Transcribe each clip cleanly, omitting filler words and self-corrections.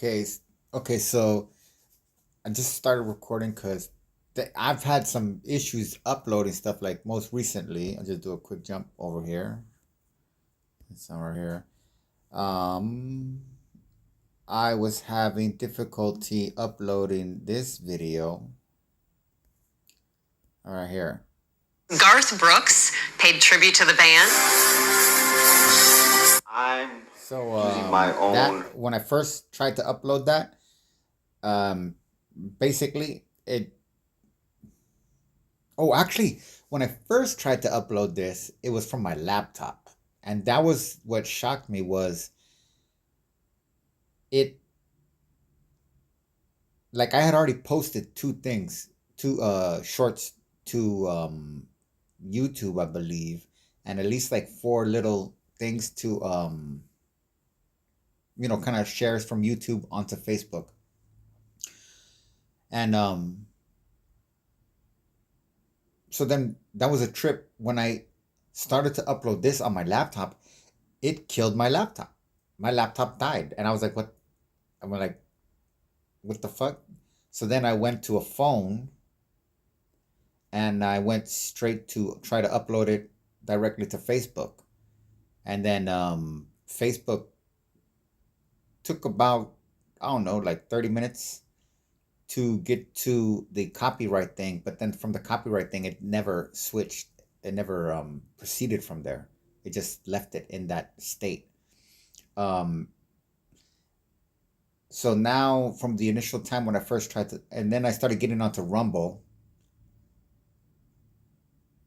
Okay, okay, so I just started recording because I've had some issues uploading stuff like most recently. I'll just do a quick jump over here. It's somewhere here. Um, I was having difficulty uploading this video right here. Garth Brooks paid tribute to the band. I'm So using my own. that when I first tried to upload that, um, basically it. Oh, actually, when I first tried to upload this, it was from my laptop, and that was what shocked me was it like I had already posted two things, two shorts to YouTube, I believe, and at least like four little things to kind of shares from YouTube onto Facebook. And so then that was a trip when I started to upload this on my laptop, it killed my laptop. My laptop died, and I was like, "What?" I'm like, "What the fuck?" So then I went to a phone, and I went straight to try to upload it directly to Facebook, and then Facebook took about, I don't know, like 30 minutes to get to the copyright thing, but then from the copyright thing, it never switched. It never proceeded from there. It just left it in that state. Um, so now from the initial time when I first tried to, and then I started getting onto Rumble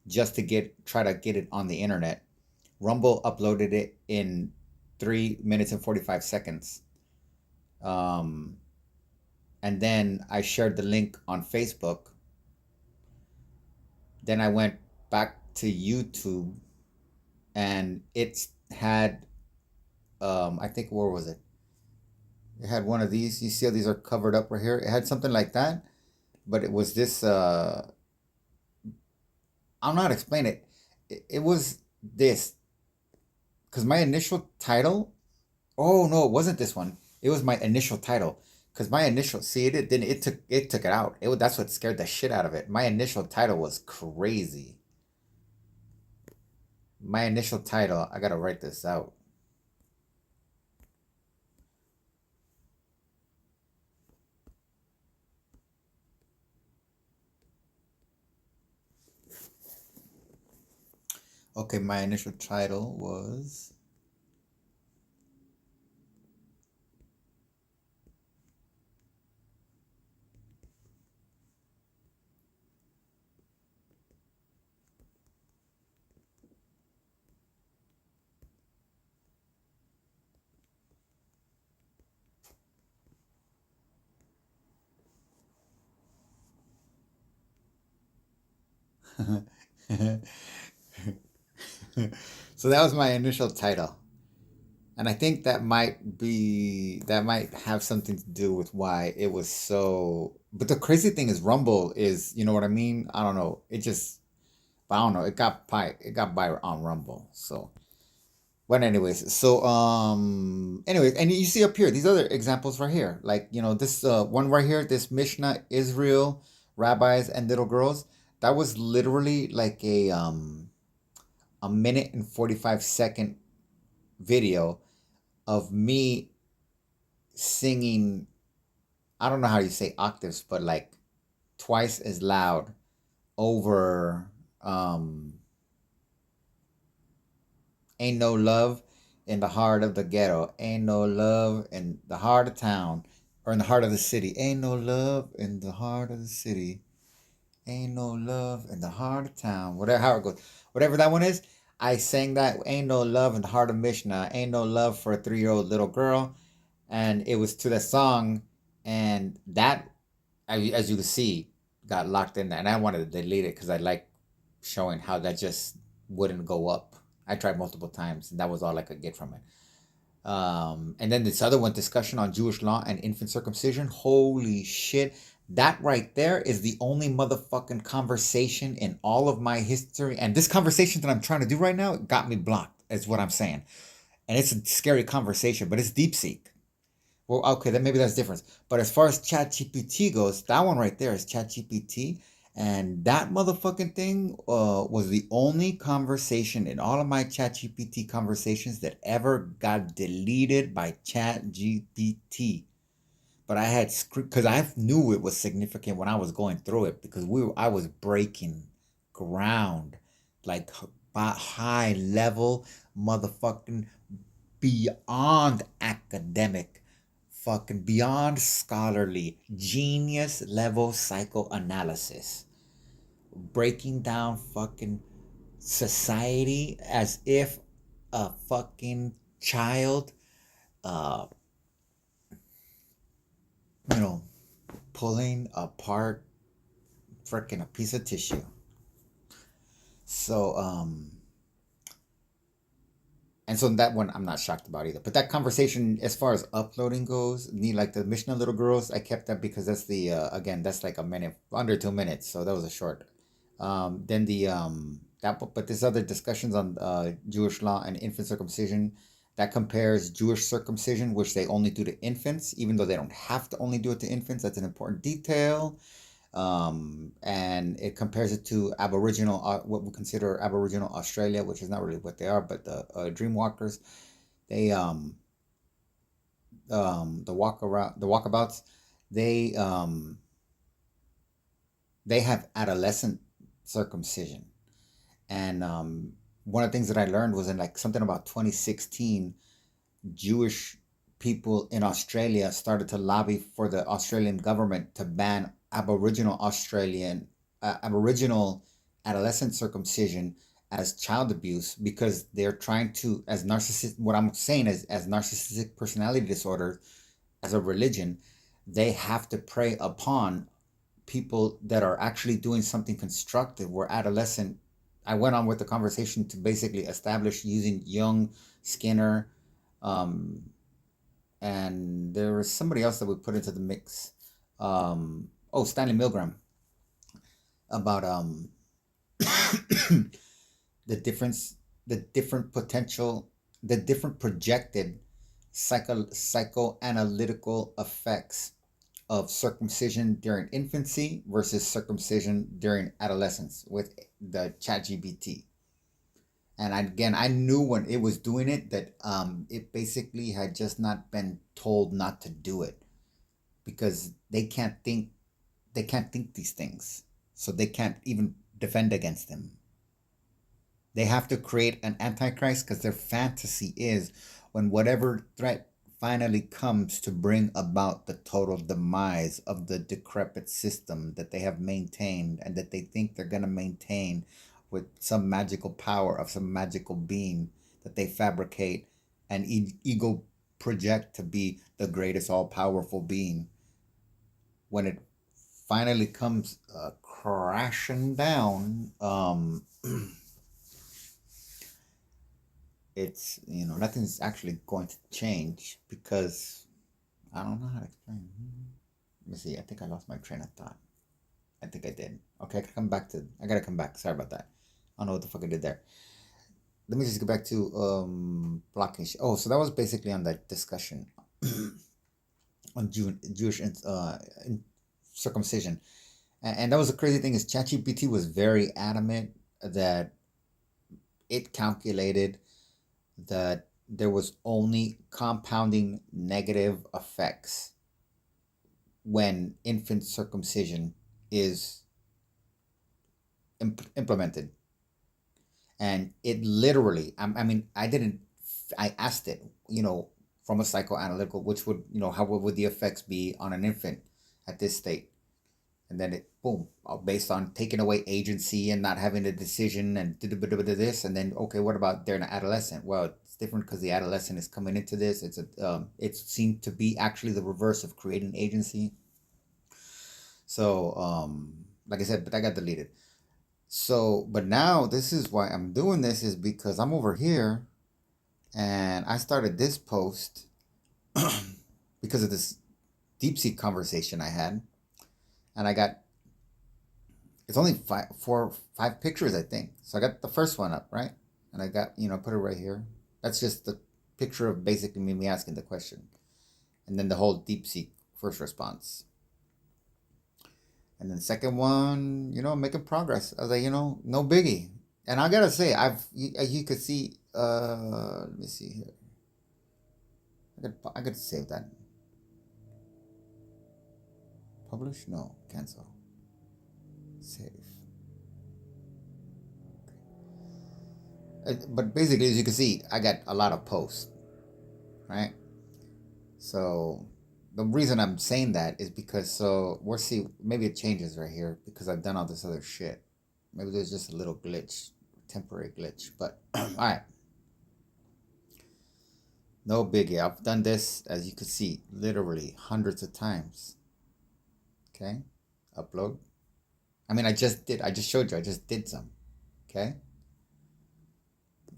just to try to get it on the internet. Rumble uploaded it in 3 minutes and 45 seconds. Um, and then I shared the link on Facebook. Then I went back to YouTube, and it had, I think, where was it? It had one of these. You see how these are covered up right here? It had something like that, but it was this. I'm not explaining it. It was this because my initial title. Oh no, it wasn't this one. It was my initial title because my initial. See it. Then it took it out. That's what scared the shit out of it. My initial title was crazy. My initial title. I gotta write this out. Okay, my initial title was. So that was my initial title. And I think that might have something to do with why it was so. But the crazy thing is, Rumble is, you know what I mean? I don't know. I don't know. It got by on Rumble. So, but anyways, and you see up here these other examples right here, like this one right here, this Mishnah Israel rabbis and little girls. That was literally like a minute and 45-second video of me singing. I don't know how you say octaves, but like twice as loud over "Ain't No Love in the Heart of the Ghetto." Ain't no love in the heart of town, or in the heart of the city. Ain't no love in the heart of the city. Ain't no love in the heart of town. Whatever, how it goes. Whatever that one is, I sang that. Ain't no love in the heart of Mishnah. Ain't no love for a 3-year-old little girl. And it was to that song. And that, as you can see, got locked in there. And I wanted to delete it because I like showing how that just wouldn't go up. I tried multiple times, and that was all I could get from it. And then this other one, discussion on Jewish law and infant circumcision. Holy shit. That right there is the only motherfucking conversation in all of my history. And this conversation that I'm trying to do right now got me blocked, is what I'm saying. And it's a scary conversation, but it's deep seek. Well, okay, then maybe that's different. But as far as ChatGPT goes, that one right there is ChatGPT, and that motherfucking thing was the only conversation in all of my ChatGPT conversations that ever got deleted by ChatGPT. But I had script because I knew it was significant when I was going through it because I was breaking ground like high level motherfucking beyond academic, fucking beyond scholarly, genius level psychoanalysis. Breaking down fucking society as if a fucking child, uh, you know, pulling apart freaking a piece of tissue. So, and so that one I'm not shocked about either. But that conversation, as far as uploading goes, like the Mission of Little Girls, I kept that because that's the again that's like a minute, under 2 minutes, so that was a short. Then the that but this other discussions on Jewish law and infant circumcision, that compares Jewish circumcision, which they only do to infants, even though they don't have to only do it to infants. That's an important detail. And it compares it to Aboriginal, what we consider Aboriginal Australia, which is not really what they are, but the Dreamwalkers. They the walkabouts, they they have adolescent circumcision, and one of the things that I learned was in like something about 2016, Jewish people in Australia started to lobby for the Australian government to ban Aboriginal adolescent circumcision as child abuse because they're trying to, as narcissist. What I'm saying is, as narcissistic personality disorder, as a religion, they have to prey upon people that are actually doing something constructive. Where adolescent, I went on with the conversation to basically establish using Jung, Skinner, um, and there was somebody else that we put into the mix. Oh, Stanley Milgram, about the difference, the different potential, the different projected psychoanalytical effects of circumcision during infancy versus circumcision during adolescence with the ChatGPT. And again, I knew when it was doing it that it basically had just not been told not to do it because they can't think these things, so they can't even defend against them. They have to create an antichrist because their fantasy is when whatever threat finally comes to bring about the total demise of the decrepit system that they have maintained and that they think they're going to maintain with some magical power of some magical being that they fabricate and ego project to be the greatest all powerful being. When it finally comes crashing down, it's, nothing's actually going to change because I don't know how to explain. Let me see. I think I lost my train of thought. I think I did. Okay, I gotta come back. Sorry about that. I don't know what the fuck I did there. Let me just go back to blocking. Oh, so that was basically on that discussion on Jewish circumcision, and that was the crazy thing is ChatGPT was very adamant that it calculated that there was only compounding negative effects when infant circumcision is implemented. And it literally, I mean, I asked it, from a psychoanalytical, which would, how would the effects be on an infant at this state? And then it, boom, based on taking away agency and not having a decision and this, and then, okay, what about they're an adolescent? Well, it's different because the adolescent is coming into this. It seemed to be actually the reverse of creating agency. So, like I said, but that got deleted. So, but now this is why I'm doing this is because I'm over here and I started this post because of this DeepSeek conversation I had. And I got, it's only five pictures, I think. So I got the first one up, right? And I got, put it right here. That's just the picture of basically me asking the question. And then the whole DeepSeek first response. And then the second one, making progress. I was like, no biggie. And I gotta say, you could see. Let me see here. I could save that. Publish? No, cancel. Save. But basically, as you can see, I got a lot of posts, right? So the reason I'm saying that is because we'll see. Maybe it changes right here because I've done all this other shit. Maybe there's just a little glitch, temporary glitch. But all right, no biggie. I've done this, as you can see, literally hundreds of times. Okay, upload. I mean, I just showed you. I just did some. Okay.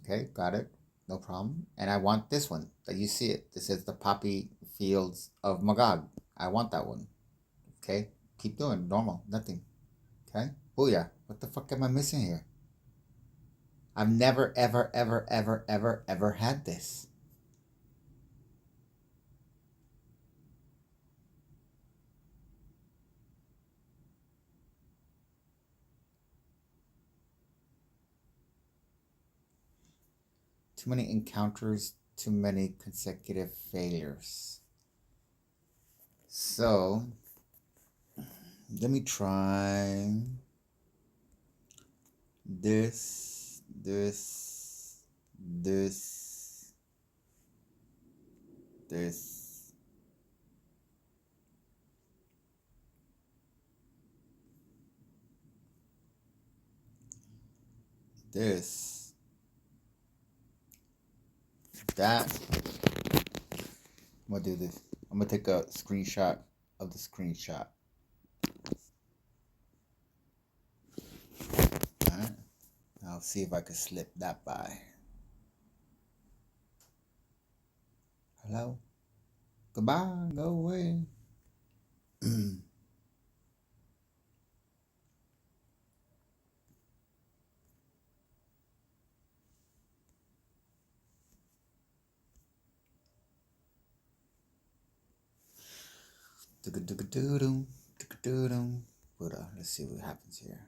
Okay, got it. No problem. And I want this one that you see it. This is the poppy fields of Magog. I want that one. Okay, keep doing normal, nothing. Okay, booyah. What the fuck am I missing here? I've never, ever, ever, ever, ever, ever had this. Too many encounters, too many consecutive failures. So, let me try this, this, this, this. This, that. I'm gonna do this. I'm gonna take a screenshot of the screenshot. Alright. I'll see if I can slip that by. Hello? Goodbye, go away. Let's see what happens here.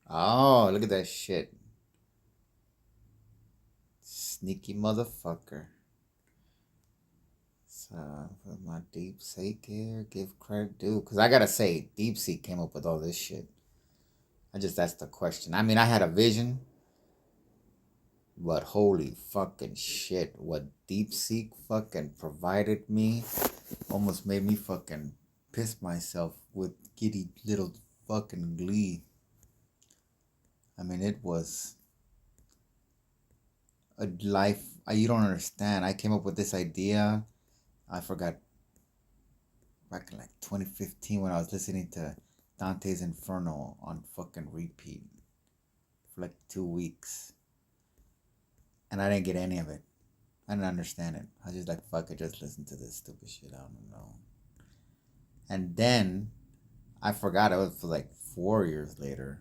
Oh, look at that shit. Sneaky motherfucker. So, for my DeepSeek here, give credit due. Because I gotta say, DeepSeek came up with all this shit. I just asked the question. I mean, I had a vision. But holy fucking shit, what DeepSeek fucking provided me almost made me fucking piss myself with giddy little fucking glee. I mean, it was a life. You don't understand. I came up with this idea. I forgot back in like 2015 when I was listening to Dante's Inferno on fucking repeat for like 2 weeks. And I didn't get any of it. I didn't understand it. I was just like, fuck it, just listen to this stupid shit. I don't know. And then I forgot it was for like 4 years later.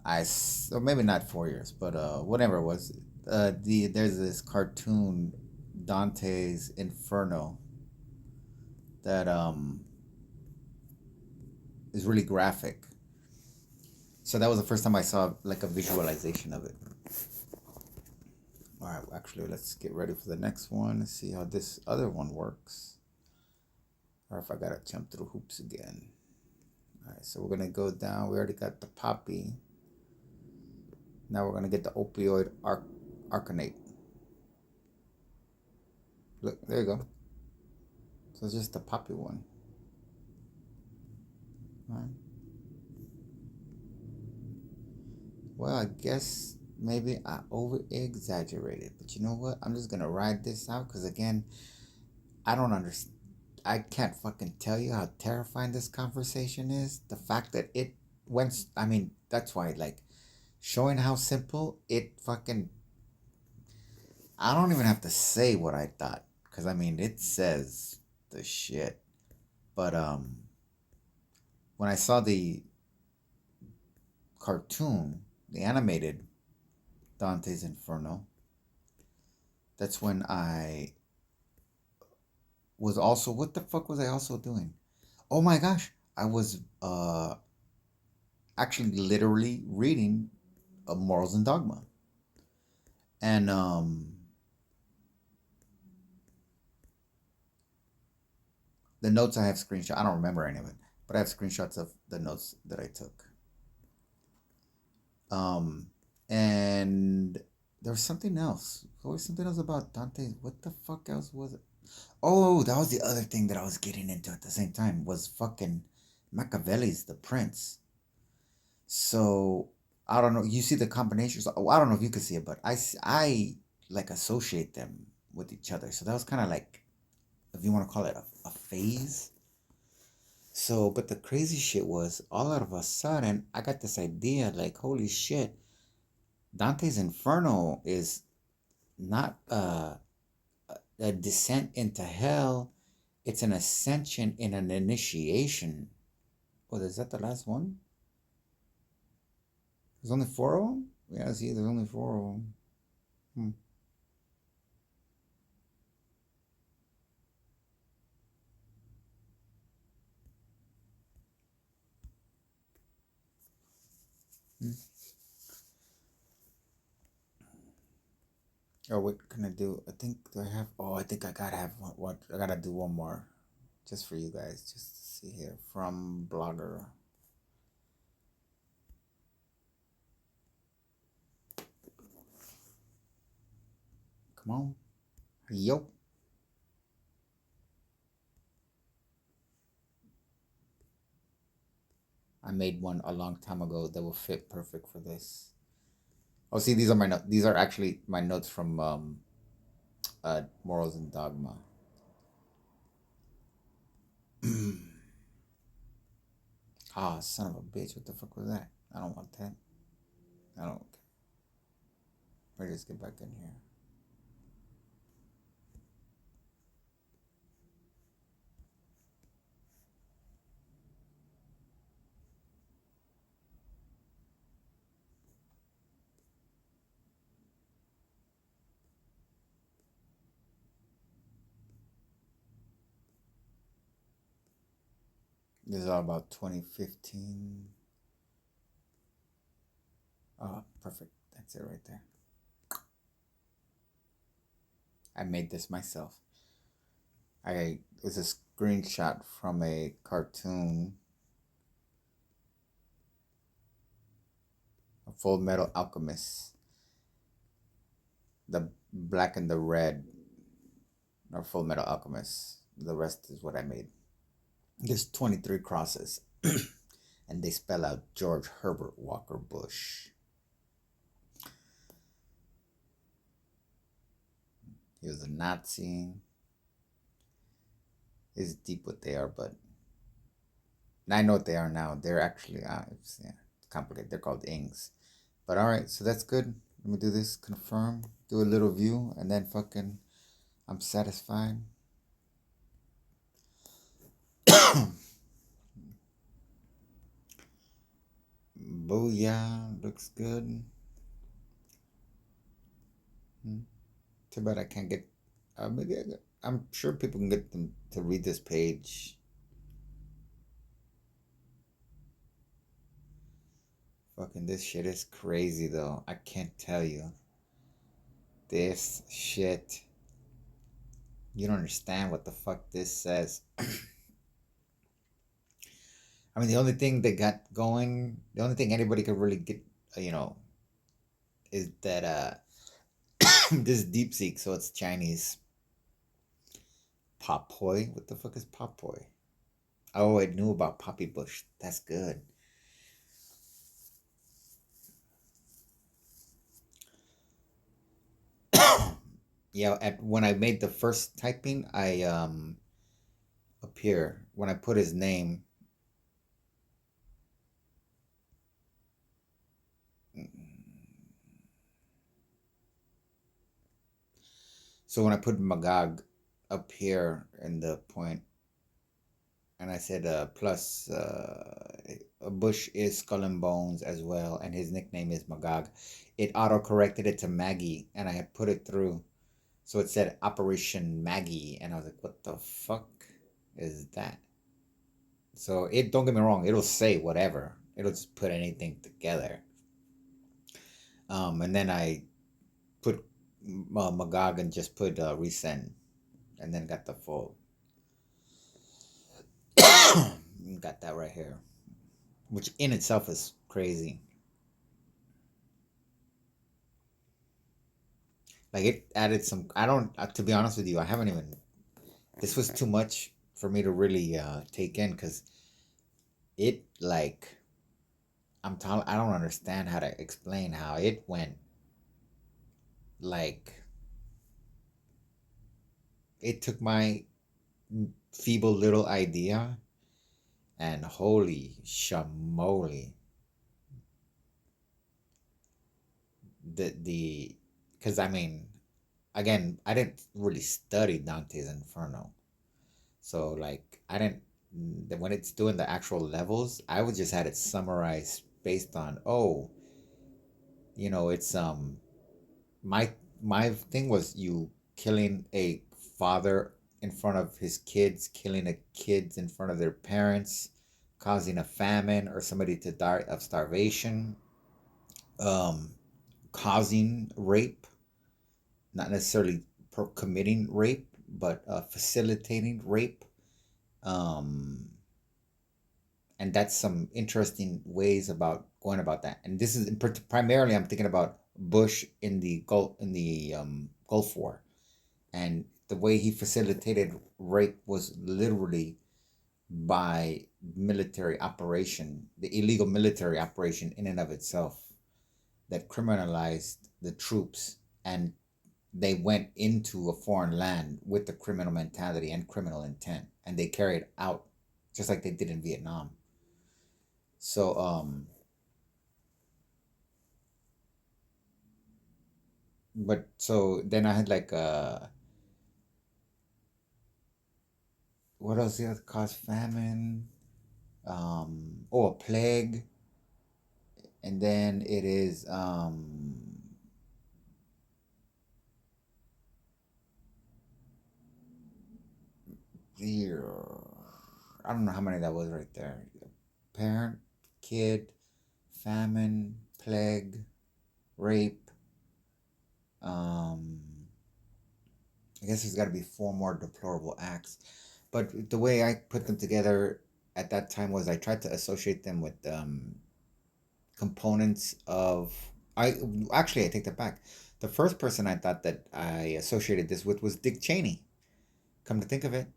Or maybe not 4 years, but whatever it was. There's this cartoon, Dante's Inferno, that is really graphic. So that was the first time I saw like a visualization of it. All right, actually, let's get ready for the next one and see how this other one works. Or if I gotta jump through hoops again. All right, so we're gonna go down. We already got the poppy. Now we're gonna get the opioid arcanate. Look, there you go. So it's just the poppy one. All right. Well, I guess maybe I over exaggerated, but you know what? I'm just gonna ride this out because again, I don't understand. I can't fucking tell you how terrifying this conversation is. The fact that it went. I mean, that's why like showing how simple it fucking. I don't even have to say what I thought because I mean it says the shit. But when I saw the cartoon, the animated Dante's Inferno, that's when I was also, what the fuck was I also doing? Oh my gosh, I was actually literally reading Morals and Dogma. And the notes I have screenshot. I don't remember any of it, but I have screenshots of the notes that I took. Um, and there was something else. There was something else about Dante. What the fuck else was it? Oh, that was the other thing that I was getting into at the same time was fucking Machiavelli's The Prince. So I don't know. You see the combinations. Oh, I don't know if you can see it, but I like associate them with each other. So that was kind of like, if you want to call it a phase. So, but the crazy shit was all out of a sudden, I got this idea like, holy shit, Dante's Inferno is not a descent into hell, it's an ascension in an initiation. Oh, is that the last one? There's only four of them? Yeah, see, there's only four of them. Hmm. Hmm. Oh, what can I do? I think, do I have, oh, I think I gotta have one, what, I gotta do one more just for you guys, just to see here from Blogger. Come on. Yo. I made one a long time ago that will fit perfect for this. Oh, see, these are my notes. These are actually my notes from Morals and Dogma. Ah, son of a bitch! What the fuck was that? I don't want that. I don't. Let me just get back in here. This is all about 2015. Oh, perfect. That's it right there. I made this myself. It's a screenshot from a cartoon. A Full Metal Alchemist. The black and the red are Full Metal Alchemist. The rest is what I made. There's 23 crosses. And they spell out George Herbert Walker Bush. He was a Nazi. It's deep what they are, but I know what they are now. They're actually it's complicated. They're called Ings. But all right, so that's good. Let me do this. Confirm. Do a little view, and then fucking, I'm satisfied. Booyah, looks good. Too bad I can't get. Maybe I'm sure people can get them to read this page. Fucking this shit is crazy though. I can't tell you. This shit. You don't understand what the fuck this says. I mean, the only thing they got going, the only thing anybody could really get, you know, is that this is DeepSeek, so it's Chinese. Popoy? What the fuck is Popoy? Oh, I knew about Poppy Bush. That's good. Yeah, when I made the first typing, I up here when I put his name. So when I put Magog up here in the point, and I said plus Bush is Skull and Bones as well, and his nickname is Magog. It auto corrected it to Maggie, and I had put it through. So it said Operation Maggie, and I was like, what the fuck is that? So it, don't get me wrong, it'll say whatever. It'll just put anything together. And then I put Magog and just put resend, and then got the full. Got that right here, which in itself is crazy. Like it added some. I don't. To be honest with you, I haven't even. This was too much for me to really take in because it like I'm telling. I don't understand how to explain how it went. Like it took my feeble little idea and holy shamoly, the because I mean, again, I didn't really study Dante's Inferno. So like I didn't when it's doing the actual levels, I would just had it summarized based on, oh, it's my my thing was you killing a father in front of his kids, killing a kids in front of their parents, causing a famine or somebody to die of starvation, um causing rape, not necessarily committing rape, but facilitating rape. Um, and that's some interesting ways about going about that. And this is primarily I'm thinking about Bush in the Gulf War, and the way he facilitated rape was literally by military operation, the illegal military operation in and of itself that criminalized the troops, and they went into a foreign land with the criminal mentality and criminal intent, and they carried out just like they did in Vietnam. So but so then I had like what else the other cause famine, a plague, and then it is the I don't know how many that was right there. Parent, kid, famine, plague, rape. Um, I guess there's got to be four more deplorable acts. But the way I put them together at that time was I tried to associate them with components of. I take that back. The first person I thought that I associated this with was Dick Cheney. Come to think of it,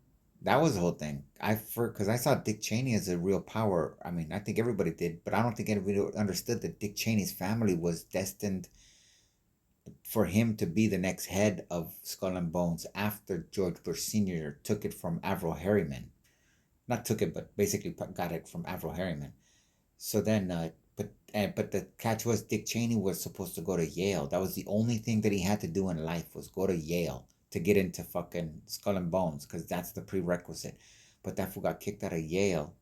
that was the whole thing. Because I saw Dick Cheney as a real power. I mean, I think everybody did, but I don't think anybody understood that Dick Cheney's family was destined for him to be the next head of Skull and Bones after George Bush Sr. took it from Averell Harriman. Not took it, but basically got it from Averell Harriman. So then, but the catch was Dick Cheney was supposed to go to Yale. That was the only thing that he had to do in life was go to Yale to get into fucking Skull and Bones because that's the prerequisite. But that fool got kicked out of Yale,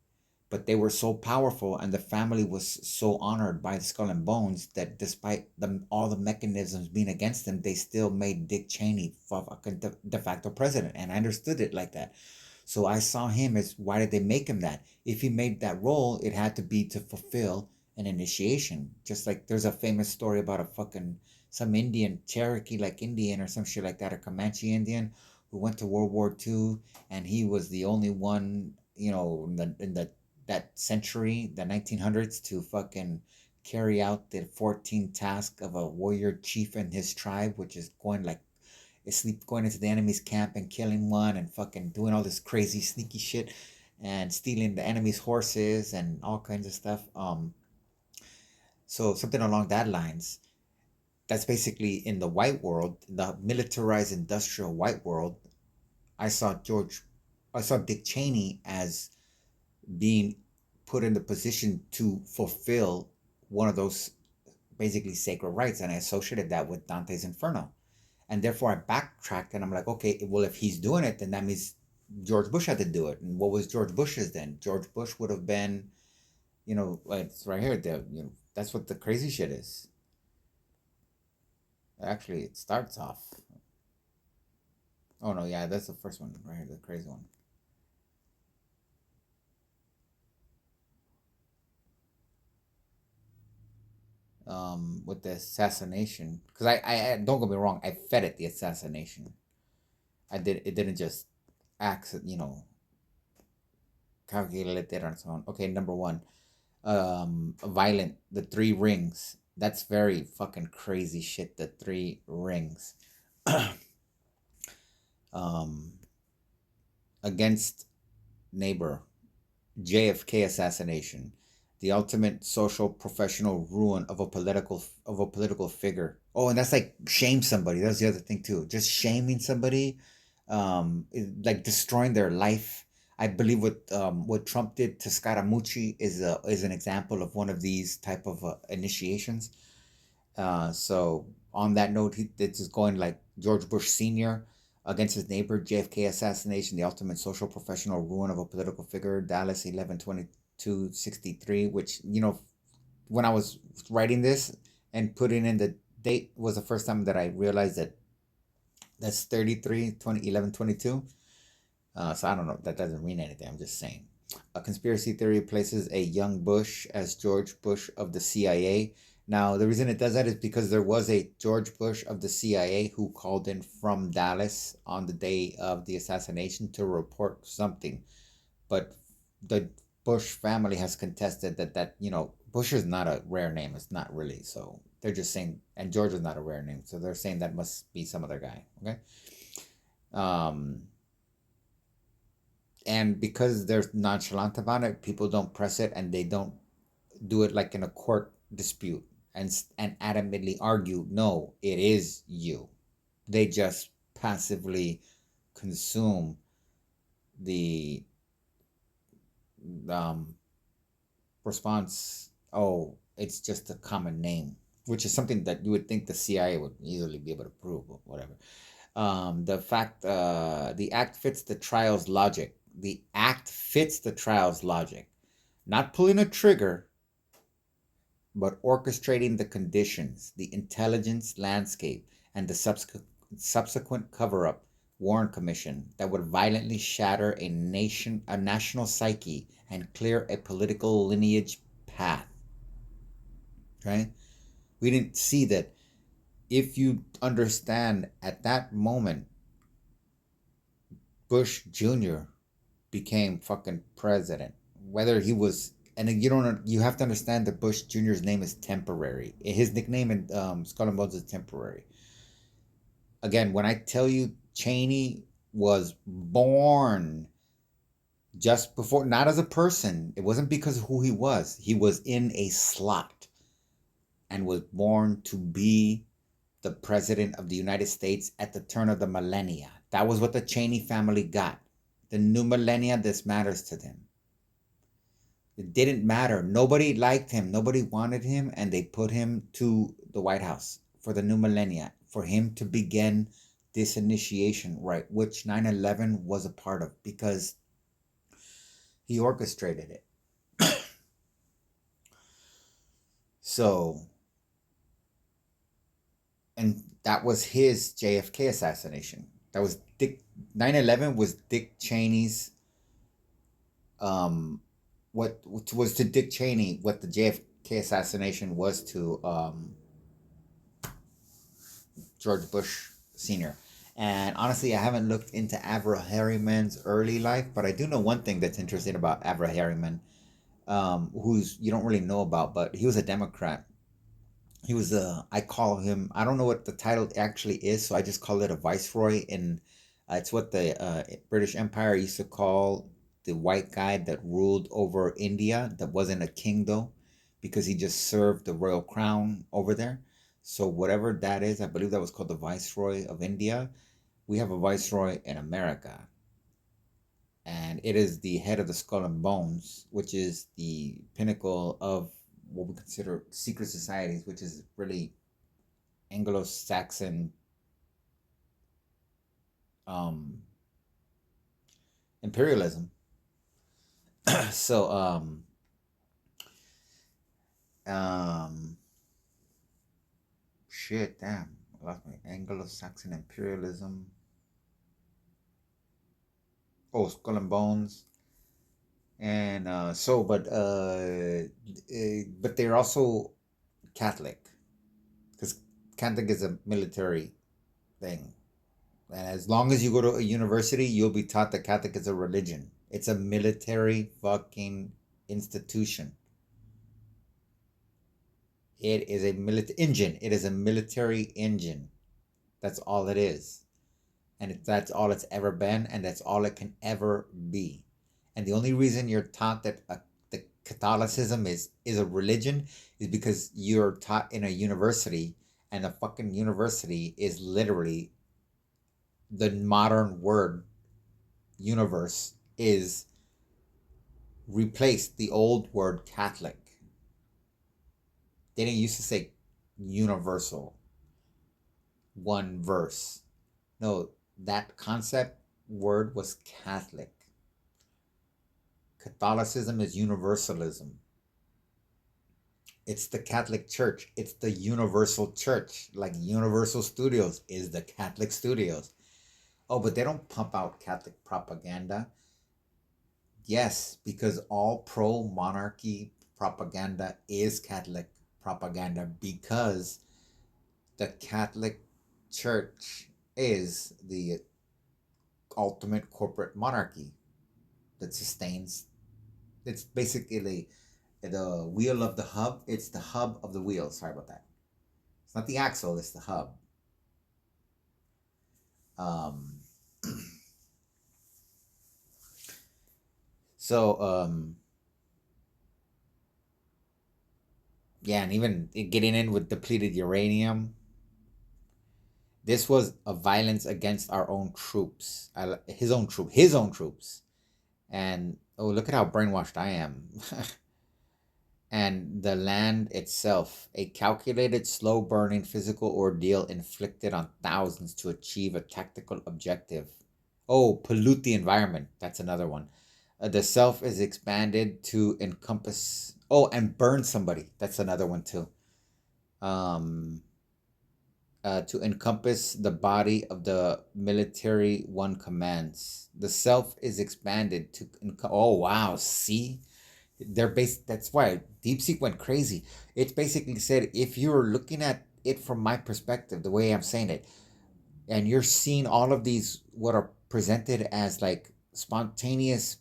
but they were so powerful and the family was so honored by the Skull and Bones that despite all the mechanisms being against them, they still made Dick Cheney fucking de facto president. And I understood it like that. So I saw him as, why did they make him that? If he made that role, it had to be to fulfill an initiation. Just like there's a famous story about a fucking some Indian, Cherokee like Indian or some shit like that, or Comanche Indian who went to World War II, and he was the only one, in the that century, the 1900s, to fucking carry out the 14 task of a warrior chief and his tribe, which is going into the enemy's camp and killing one and fucking doing all this crazy sneaky shit and stealing the enemy's horses and all kinds of stuff. So something along that lines. That's basically in the white world, the militarized industrial white world. I saw Dick Cheney as being put in the position to fulfill one of those basically sacred rites, and I associated that with Dante's Inferno, and therefore I backtracked and I'm like, okay, well if he's doing it, then that means George Bush had to do it. And what was George Bush's then? George Bush would have been, it's right here. That's what the crazy shit is. Actually, it starts off. Oh no, yeah, that's the first one right here, the crazy one. With the assassination, because I don't get me wrong, I fed it the assassination. I did it didn't just accident, calculate it on its own. Okay, number one, violent, the three rings. That's very fucking crazy shit. The three rings. um, Against neighbor, JFK assassination, the ultimate social professional ruin of a political figure. Oh, and that's like shame somebody. That's the other thing too. Just shaming somebody, like destroying their life. I believe what Trump did to Scaramucci is an example of one of these type of initiations. So on that note, this is going like George Bush Sr. against his neighbor, JFK assassination, the ultimate social professional ruin of a political figure, Dallas 11/22/63, which, when I was writing this and putting in the date was the first time that I realized that that's 33, 20 11 22. So I don't know. That doesn't mean anything. I'm just saying. A conspiracy theory places a young Bush as George Bush of the CIA. Now, the reason it does that is because there was a George Bush of the CIA who called in from Dallas on the day of the assassination to report something. But the Bush family has contested that Bush is not a rare name. It's not really. So they're just saying, and George is not a rare name. So they're saying that must be some other guy. Okay. Um, and because they're nonchalant about it, people don't press it and they don't do it like in a court dispute and adamantly argue, no, it is you. They just passively consume the um, response. Oh, it's just a common name, which is something that you would think the CIA would easily be able to prove, but whatever. The act fits the trial's logic. The act fits the trial's logic. Not pulling a trigger, but orchestrating the conditions, the intelligence landscape, and the subsequent cover-up Warren Commission that would violently shatter a national psyche and clear a political lineage path. Right? We didn't see that. If you understand at that moment, Bush Jr. became fucking president. Whether he was, and you have to understand that Bush Jr.'s name is temporary. His nickname in Skull and Bones is temporary. Again, when I tell you Cheney was born just before, not as a person, it wasn't because of who he was. He was in a slot and was born to be the president of the United States at the turn of the millennia. That was what the Cheney family got. The new millennia, this matters to them. It didn't matter. Nobody liked him. Nobody wanted him. And they put him to the White House for the new millennia, for him to begin this initiation, right? Which 9/11 was a part of because he orchestrated it. So, and that was his JFK assassination. That was 9/11 was Dick Cheney's, um, what was to Dick Cheney what the JFK assassination was to George Bush Sr. And honestly, I haven't looked into Avril Harriman's early life, but I do know one thing that's interesting about Avril Harriman, who's you don't really know about, but he was a Democrat. He was I call him, I don't know what the title actually is, so I just call it a viceroy. And it's what the British Empire used to call the white guy that ruled over India, that wasn't a king though, because he just served the royal crown over there. So whatever that is, I believe that was called the Viceroy of India. We have a Viceroy in America, and it is the head of the Skull and Bones, which is the pinnacle of what we consider secret societies, which is really Anglo-Saxon um, imperialism. so um, shit, damn, I lost my Anglo-Saxon imperialism. Oh, Skull and Bones, and but they're also Catholic, because Catholic is a military thing. And as long as you go to a university, you'll be taught that Catholic is a religion. It's a military fucking institution. It is a military engine. It is a military engine. That's all it is. And that's all it's ever been, and that's all it can ever be. And the only reason you're taught that the Catholicism is a religion is because you're taught in a university, and the fucking university is literally the modern word universe is replaced the old word Catholic. They didn't used to say universal, one verse. No, that concept word was Catholic. Catholicism is universalism. It's the Catholic Church. It's the universal church. Like Universal Studios is the Catholic Studios. Oh, but they don't pump out Catholic propaganda. Yes, because all pro monarchy propaganda is Catholic propaganda, because the Catholic Church is the ultimate corporate monarchy that sustains. It's basically the wheel of the hub. It's the hub of the wheel. Sorry about that. It's not the axle, it's the hub. Um, so, yeah, and even getting in with depleted uranium, this was a violence against our own troops, his own troops. And oh, look at how brainwashed I am. And the land itself, a calculated, slow burning physical ordeal inflicted on thousands to achieve a tactical objective. Oh, pollute the environment. That's another one. The self is expanded to encompass. Oh, and burn somebody. That's another one too. Um, to encompass the body of the military one commands. The self is expanded to. Oh wow! See, they're based. That's why DeepSeek went crazy. It's basically said, if you're looking at it from my perspective, the way I'm saying it, and you're seeing all of these what are presented as like spontaneous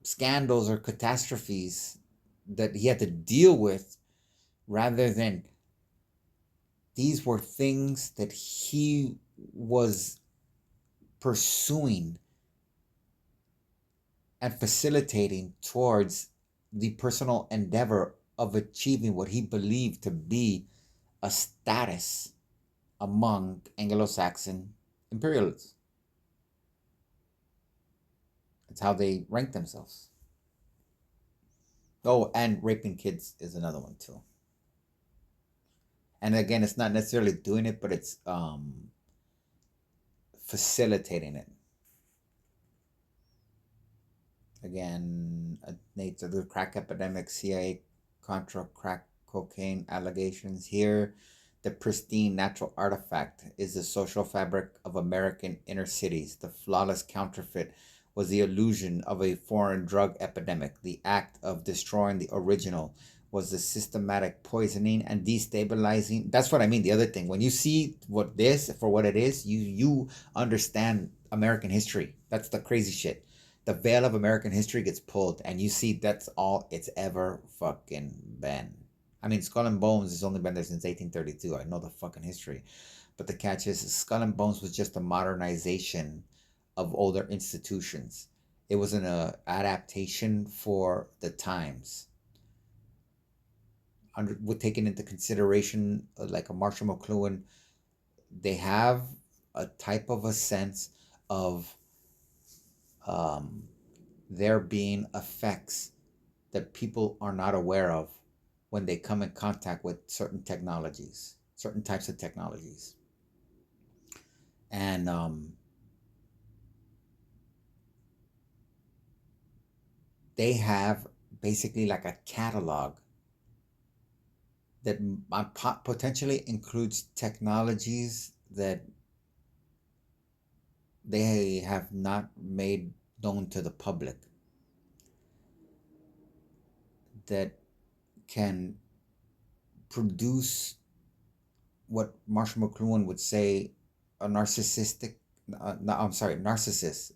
scandals or catastrophes that he had to deal with, rather than these were things that he was pursuing and facilitating towards the personal endeavor of achieving what he believed to be a status among Anglo-Saxon imperialists. That's how they rank themselves. Oh, and raping kids is another one too. And again, it's not necessarily doing it, but it's facilitating it. Again, nature of the crack epidemic, CIA, Contra, crack cocaine allegations. Here, the pristine natural artifact is the social fabric of American inner cities. The flawless counterfeit was the illusion of a foreign drug epidemic. The act of destroying the original was the systematic poisoning and destabilizing. That's what I mean. The other thing, when you see what this for what it is, you understand American history. That's the crazy shit. The veil of American history gets pulled, and you see that's all it's ever fucking been. I mean, Skull and Bones has only been there since 1832. I know the fucking history. But the catch is, Skull and Bones was just a modernization of older institutions. It was an adaptation for the times. With taking into consideration, like a Marshall McLuhan, they have a type of a sense of there being effects that people are not aware of when they come in contact with certain technologies, certain types of technologies. And they have basically like a catalog that potentially includes technologies that they have not made known to the public that can produce what Marshall McLuhan would say a narcissistic, no, I'm sorry, Narcissus,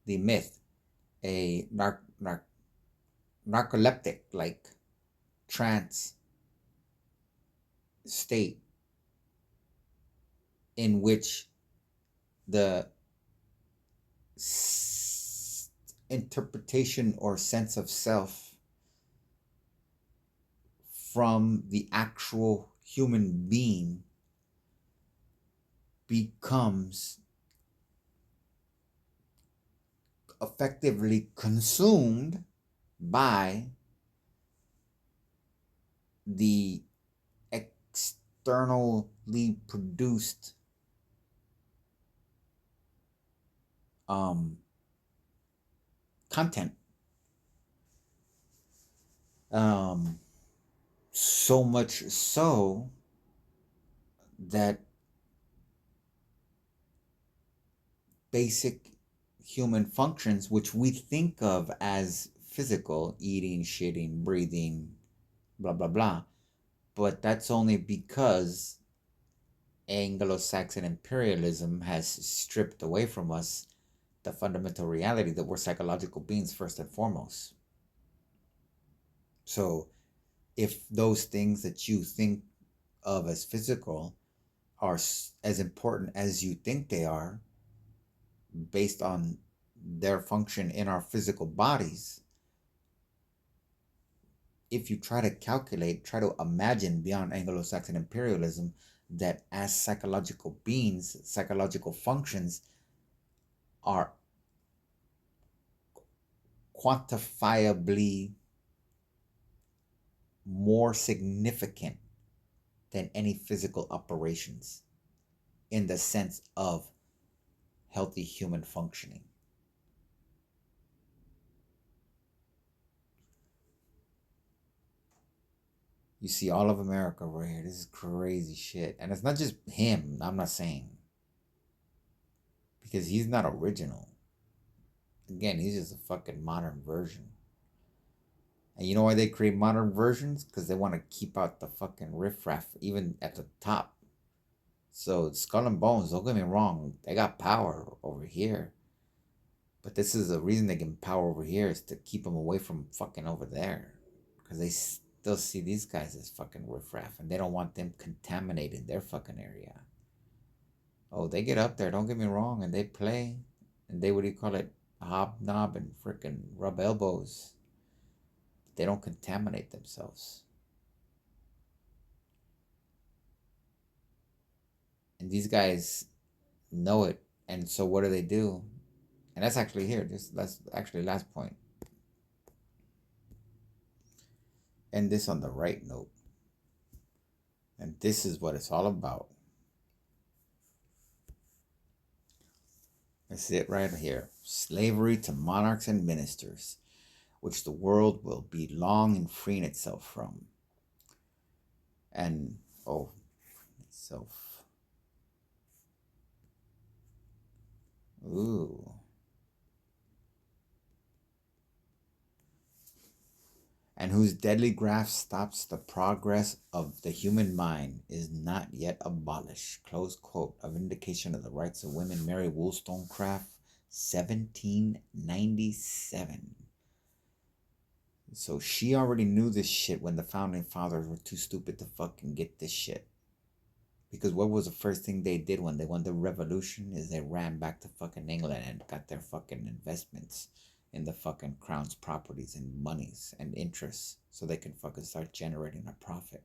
the myth, a narcoleptic like trance state in which the interpretation or sense of self from the actual human being becomes effectively consumed by the externally produced content. So much so that basic human functions, which we think of as physical, eating, shitting, breathing, blah, blah, blah, but that's only because Anglo-Saxon imperialism has stripped away from us the fundamental reality that we're psychological beings first and foremost. So if those things that you think of as physical are as important as you think they are, based on their function in our physical bodies, if you try to calculate, try to imagine beyond Anglo-Saxon imperialism that as psychological beings, psychological functions are quantifiably more significant than any physical operations in the sense of healthy human functioning. You see all of America right here. This is crazy shit. And it's not just him, I'm not saying. Because he's not original. Again, he's just a fucking modern version. And you know why they create modern versions? Because they want to keep out the fucking riffraff, even at the top. So Skull and Bones, don't get me wrong, they got power over here. But this is the reason they get power over here is to keep them away from fucking over there. Because they still see these guys as fucking riffraff and they don't want them contaminating their fucking area. Oh, they get up there, don't get me wrong, and they play. And they, what do you call it, hobnob and freaking rub elbows. They don't contaminate themselves. And these guys know it. And so what do? And that's actually here. That's actually last point. And this on the right note. And this is what it's all about. That's it right here. Slavery to monarchs and ministers, which the world will be long in freeing itself from. And, oh, itself. Ooh. And whose deadly grasp stops the progress of the human mind is not yet abolished. Close quote. A vindication of the rights of women. Mary Wollstonecraft, 1797. So she already knew this shit when the founding fathers were too stupid to fucking get this shit. Because what was the first thing they did when they won the revolution is they ran back to fucking England and got their fucking investments in the fucking crown's properties and monies and interests so they can fucking start generating a profit.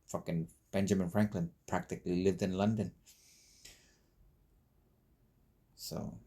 Fucking Benjamin Franklin practically lived in London. So